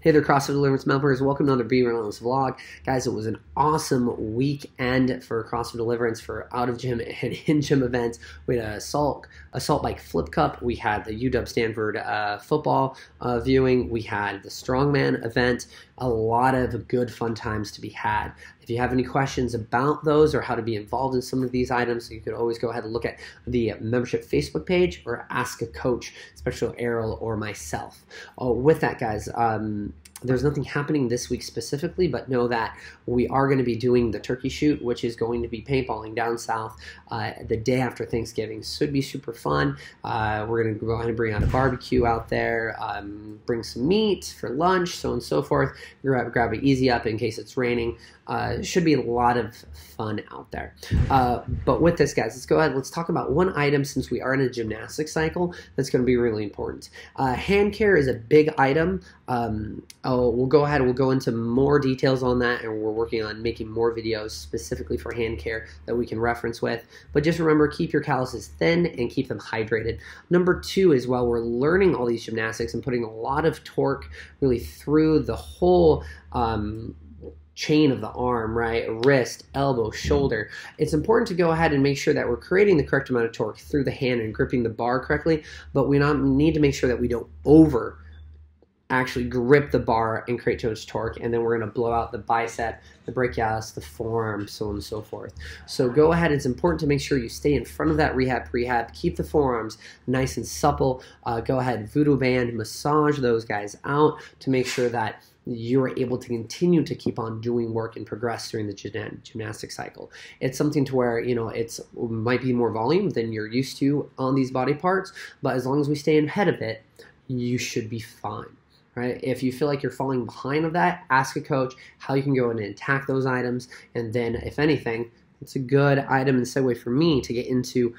Hey there, CrossFit Deliverance members. Welcome to another Be Relentless vlog. Guys, it was an awesome weekend for CrossFit Deliverance for out-of-gym and in-gym events. We had a assault bike flip cup. We had the UW Stanford football viewing. We had the strongman event. A lot of good fun times to be had. If you have any questions about those or how to be involved in some of these items, you could always go ahead and look at the membership Facebook page or ask a coach, especially Errol or myself. With that, guys, there's nothing happening this week specifically, but know that we are going to be doing the turkey shoot, which is going to be paintballing down south the day after Thanksgiving. Should be super fun. We're going to go ahead and bring out a barbecue out there, bring some meat for lunch, so on and so forth. Grab it easy up in case it's raining. Should be a lot of fun out there. But with this, guys, let's go ahead. Let's talk about one item since we are in a gymnastic cycle that's going to be really important. Hand care is a big item. We'll go ahead and we'll go into more details on that, and we're working on making more videos specifically for hand care that we can reference with. But just remember, keep your calluses thin and keep them hydrated. Number two is, while we're learning all these gymnastics and putting a lot of torque really through the whole chain of the arm, right? Wrist, elbow, shoulder. It's important to go ahead and make sure that we're creating the correct amount of torque through the hand and gripping the bar correctly, but we need to make sure that we don't actually grip the bar and create too much torque, and then we're going to blow out the bicep, the brachialis, the forearm, so on and so forth. So go ahead. It's important to make sure you stay in front of that prehab. Keep the forearms nice and supple. Go ahead, voodoo band, massage those guys out to make sure that you're able to continue to keep on doing work and progress during the gymnastic cycle. It's something to where, it might be more volume than you're used to on these body parts, but as long as we stay ahead of it, you should be fine. Right? If you feel like you're falling behind of that, ask a coach how you can go in and attack those items. And then, if anything, it's a good item and segue for me to get into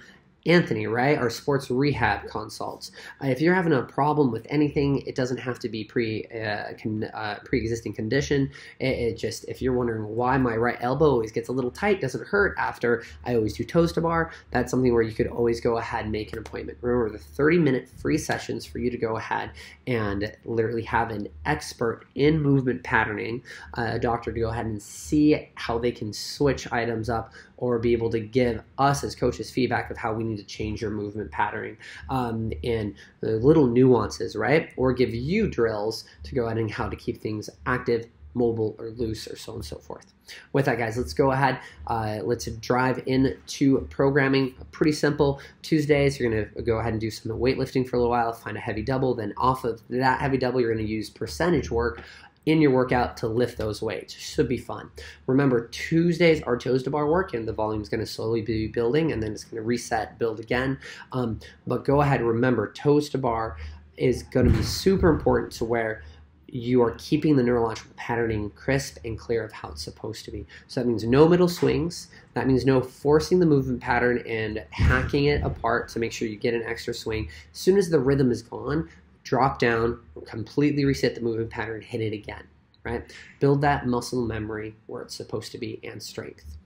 Anthony, right? Our sports rehab consults. If you're having a problem with anything, it doesn't have to be pre-existing condition. It just, if you're wondering why my right elbow always gets a little tight, doesn't hurt after I always do toes to bar, that's something where you could always go ahead and make an appointment. Remember, the 30-minute free sessions for you to go ahead and literally have an expert in movement patterning, a doctor to go ahead and see how they can switch items up or be able to give us as coaches feedback of how we need to change your movement patterning and the little nuances, right? Or give you drills to go ahead and how to keep things active, mobile, or loose, or so on and so forth. With that, guys, let's go ahead. Let's drive into programming. Pretty simple. Tuesdays, you're going to go ahead and do some weightlifting for a little while, find a heavy double. Then off of that heavy double, you're going to use percentage work in your workout to lift those weights. Should be fun. Remember, Tuesdays are toes to bar work, and the volume is going to slowly be building, and then it's going to reset, build again. But go ahead, remember, toes to bar is going to be super important to where you are keeping the neurological patterning crisp and clear of how it's supposed to be. So that means no middle swings. That means no forcing the movement pattern and hacking it apart to make sure you get an extra swing. As soon as the rhythm is gone, drop down, completely reset the movement pattern, hit it again, right? Build that muscle memory where it's supposed to be and strength.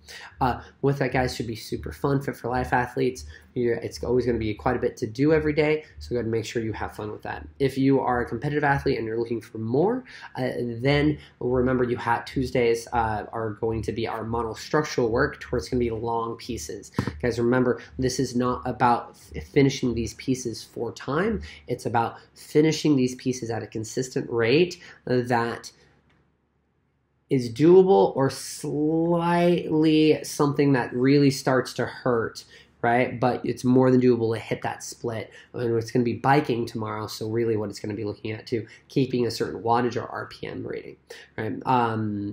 With that, guys, should be super fun, fit for life athletes. It's always going to be quite a bit to do every day, so go ahead and make sure you have fun with that. If you are a competitive athlete and you're looking for more, then remember Tuesdays are going to be our monostructural work, where it's going to be long pieces. Guys, remember, this is not about finishing these pieces for time. It's about finishing these pieces at a consistent rate that is doable or slightly something that really starts to hurt, right? But it's more than doable to hit that split. And it's going to be biking tomorrow, so really what it's going to be looking at too, keeping a certain wattage or RPM rating, right?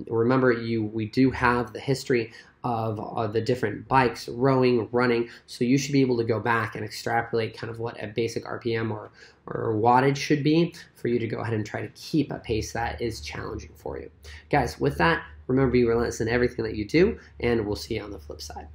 Remember, we do have the history of the different bikes, rowing, running, so you should be able to go back and extrapolate kind of what a basic RPM or wattage should be for you to go ahead and try to keep a pace that is challenging for you. Guys, with that, remember, be relentless in everything that you do, and we'll see you on the flip side.